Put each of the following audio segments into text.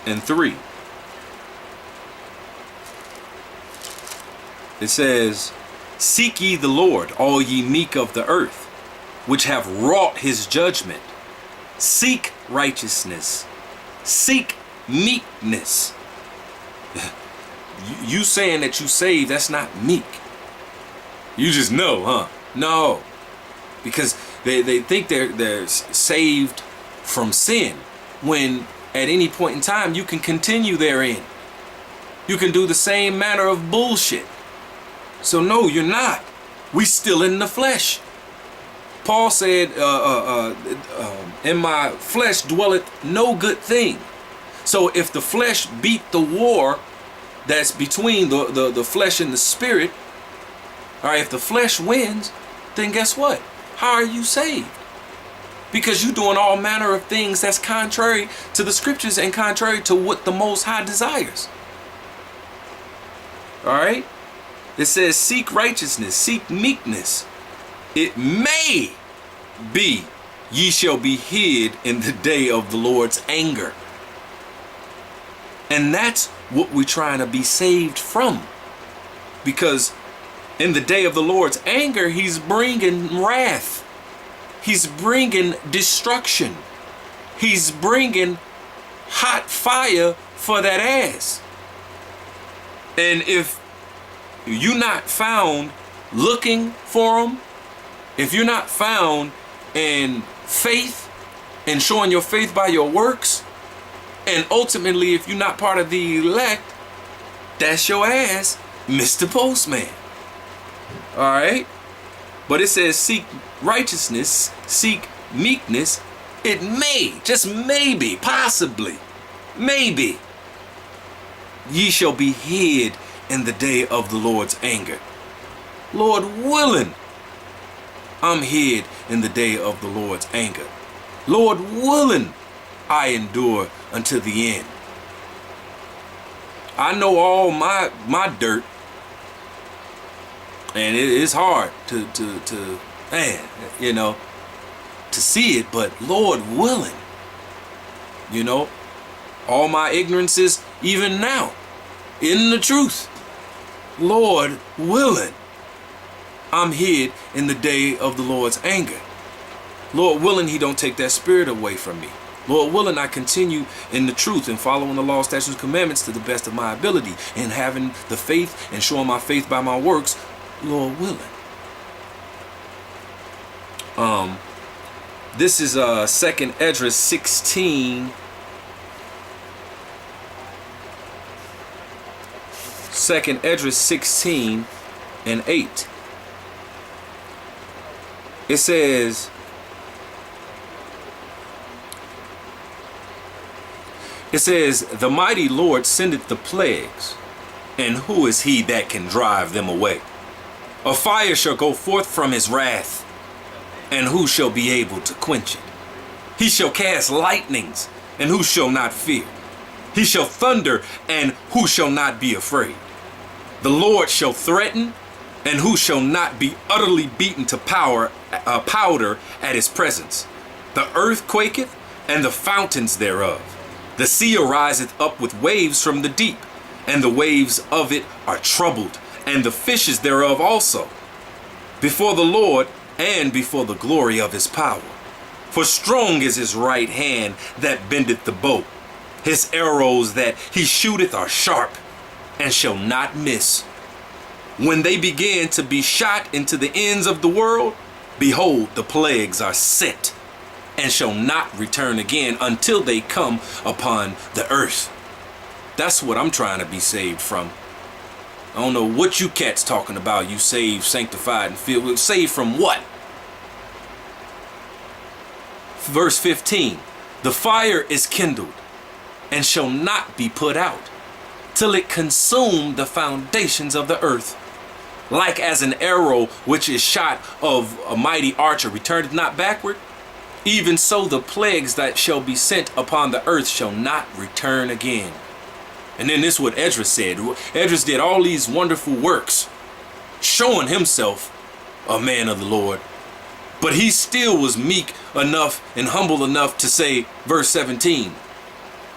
and 3. It says, "Seek ye the Lord, all ye meek of the earth, which have wrought his judgment. Seek righteousness. Seek meekness." You saying that you saved, that's not meek. You just know, huh? No. Because they think they're saved from sin, when at any point in time you can continue therein. You can do the same manner of bullshit. So no, you're not. We still in the flesh. Paul said, "In my flesh dwelleth no good thing." So if the flesh beat the war that's between the flesh and the spirit, all right, if the flesh wins, then guess what? How are you saved? Because you're doing all manner of things that's contrary to the scriptures and contrary to what the Most High desires. All right? It says, "Seek righteousness, seek meekness. It may be ye shall be hid in the day of the Lord's anger." And that's what we're trying to be saved from. Because in the day of the Lord's anger, he's bringing wrath. He's bringing destruction. He's bringing hot fire for that ass. And if you're not found looking for him, if you're not found in faith and showing your faith by your works, and ultimately if you're not part of the elect, that's your ass, Mr. Postman. All right? But it says, "Seek righteousness, seek meekness. It may, just maybe, possibly, maybe, ye shall be hid in the day of the Lord's anger." Lord willing, I'm hid in the day of the Lord's anger. Lord willing, I endure until the end. I know all my dirt. And it is hard to see it, but Lord willing, all my ignorances, even now, in the truth, Lord willing, I'm hid in the day of the Lord's anger. Lord willing, he don't take that spirit away from me. Lord willing, I continue in the truth and following the law, statutes, and commandments to the best of my ability, and having the faith and showing my faith by my works, Lord willing. This is 2nd Esdras 16. 2nd Esdras 16 and 8. It says, "The mighty Lord sendeth the plagues, and who is he that can drive them away? A fire shall go forth from his wrath, and who shall be able to quench it? He shall cast lightnings, and who shall not fear? He shall thunder, and who shall not be afraid? The Lord shall threaten, and who shall not be utterly beaten to powder at his presence? The earth quaketh, and the fountains thereof. The sea ariseth up with waves from the deep, and the waves of it are troubled, and the fishes thereof also, before the Lord and before the glory of his power. For strong is his right hand that bendeth the bow. His arrows that he shooteth are sharp, and shall not miss. When they begin to be shot into the ends of the world, behold, the plagues are sent, and shall not return again until they come upon the earth." That's what I'm trying to be saved from. I don't know what you cats talking about. You saved, sanctified, and filled. Saved from what? Verse 15. "The fire is kindled, and shall not be put out, till it consume the foundations of the earth. Like as an arrow which is shot of a mighty archer returneth not backward, even so the plagues that shall be sent upon the earth shall not return again." And then this is what Esdras said. Esdras did all these wonderful works, showing himself a man of the Lord. But he still was meek enough and humble enough to say, verse 17,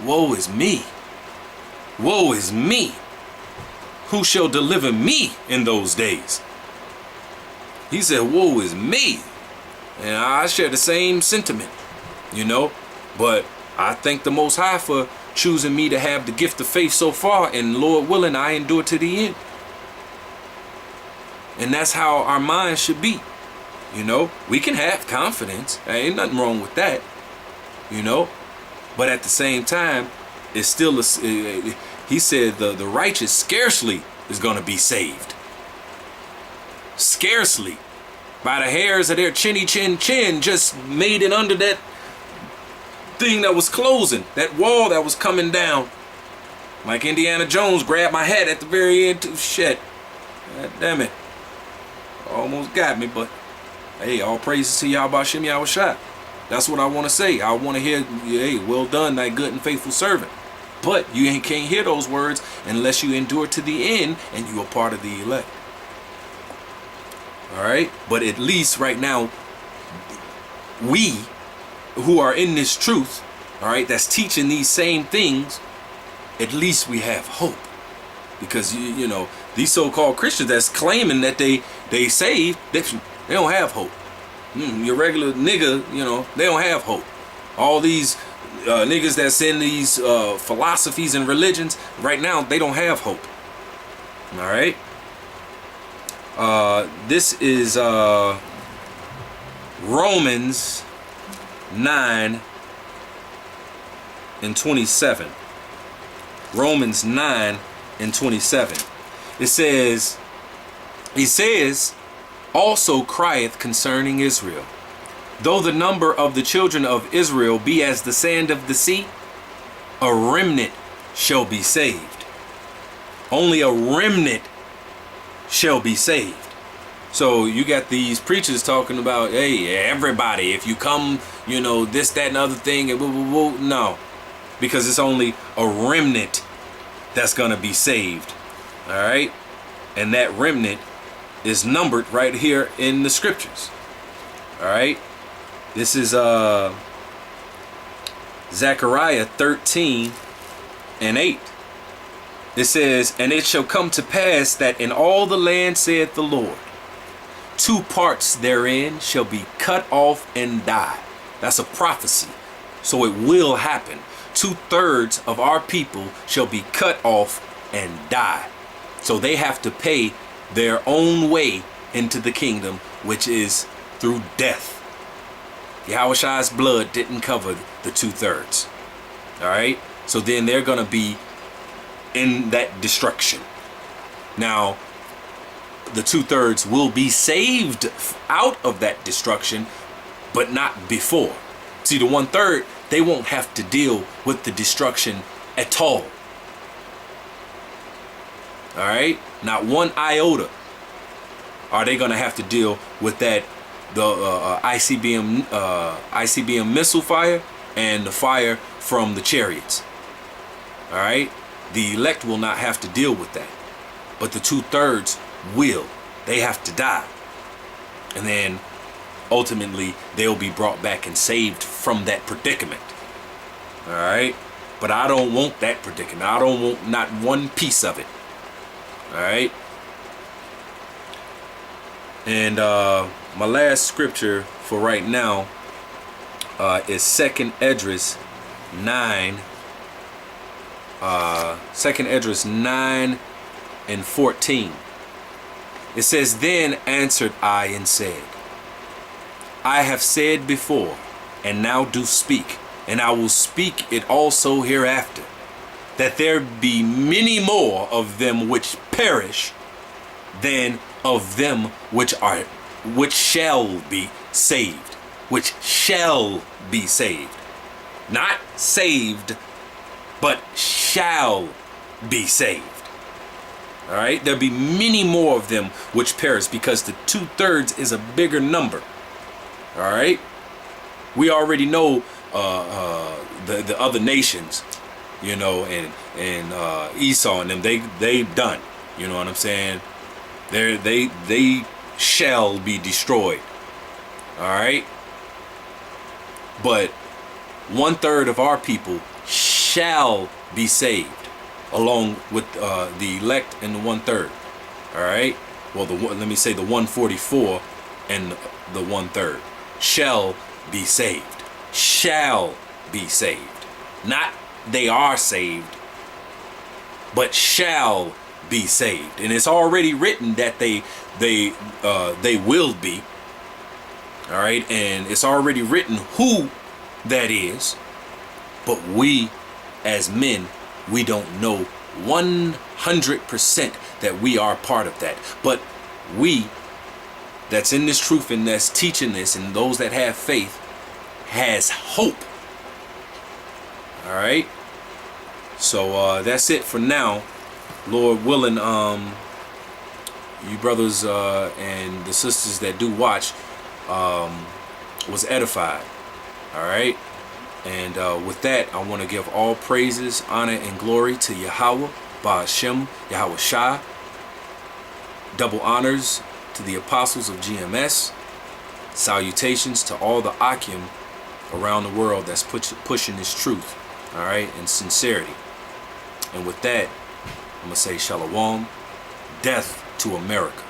"Woe is me. woe is me. Who shall deliver me in those days? He said, woe is me. And I share the same sentiment, you know. But I thank the Most High for choosing me to have the gift of faith so far. And Lord willing, I endure to the end. And that's how our minds should be. You know, we can have confidence. There ain't nothing wrong with that. You know. But at the same time, it's still, he said the righteous scarcely is going to be saved. Scarcely. By the hairs of their chinny chin chin, just made it under that thing that was closing, that wall that was coming down. Like Indiana Jones grabbed my hat at the very end. Shit. God damn it. Almost got me, but hey, all praises to Yahweh Shem Yahweh Shai. That's what I want to say. I want to hear, hey, well done, thy good and faithful servant. But you can't hear those words unless you endure to the end and you are part of the elect. All right? But at least right now, we who are in this truth, all right, that's teaching these same things, at least we have hope. Because, you know, these so-called Christians that's claiming that they saved, they don't have hope. Your regular nigga, you know, they don't have hope. All these niggas that's in these philosophies and religions, right now, they don't have hope. All right? This is Romans 9 and 27. Romans 9 and 27. It says, he says, also crieth concerning Israel, though the number of the children of Israel be as the sand of the sea, a remnant shall be saved. Only a remnant shall be saved. So you got these preachers talking about, hey, everybody, if you come, you know, this, that, and other thing, and no, because it's only a remnant that's going to be saved. All right. And that remnant is numbered right here in the scriptures. All right. This is Zechariah 13 and 8. It says, and it shall come to pass that in all the land, saith the Lord, 2 parts therein shall be cut off and die. That's a prophecy. So it will happen. 2/3 of our people shall be cut off and die. So they have to pay their own way into the kingdom, which is through death. Yahweh's blood didn't cover the 2/3. All right. So then they're going to be in that destruction. Now, the 2/3 will be saved out of that destruction, but not before. See, the 1/3, they won't have to deal with the destruction at all. All right, not one iota are they going to have to deal with that, the ICBM missile fire and the fire from the chariots. All right, the elect will not have to deal with that, but the 2/3 will. They have to die, and then ultimately they'll be brought back and saved from that predicament. All right, but I don't want that predicament. I don't want not one piece of it. All right. And my last scripture for right now is 2nd Esdras 9. 2nd Esdras 9 and 14. It says, then answered I and said, I have said before, and now do speak, and I will speak it also hereafter, that there be many more of them which perish than of them which shall be saved. Which shall be saved. Not saved, but shall be saved. All right, there'll be many more of them which perish, because the 2/3 is a bigger number. All right, we already know the other nations, you know, and Esau and them, they done. You know what I'm saying? They shall be destroyed. All right, but 1/3 of our people shall be saved. along with the elect and the 1/3. All right. Well, let me say the 144 and the 1/3 shall be saved. Shall be saved. Not they are saved, but shall be saved. And it's already written that they will be. All right. And it's already written who that is. But we as men, we don't know 100% that we are part of that. But we that's in this truth and that's teaching this, and those that have faith, has hope. All right. So that's it for now. Lord willing, you brothers and the sisters that do watch was edified. All right. And with that, I want to give all praises, honor, and glory to Yahweh, Ba'ashem, Yahweh Shah. Double honors to the apostles of GMS. Salutations to all the Akim around the world that's pushing this truth, all right, in sincerity. And with that, I'm going to say shalom, death to America.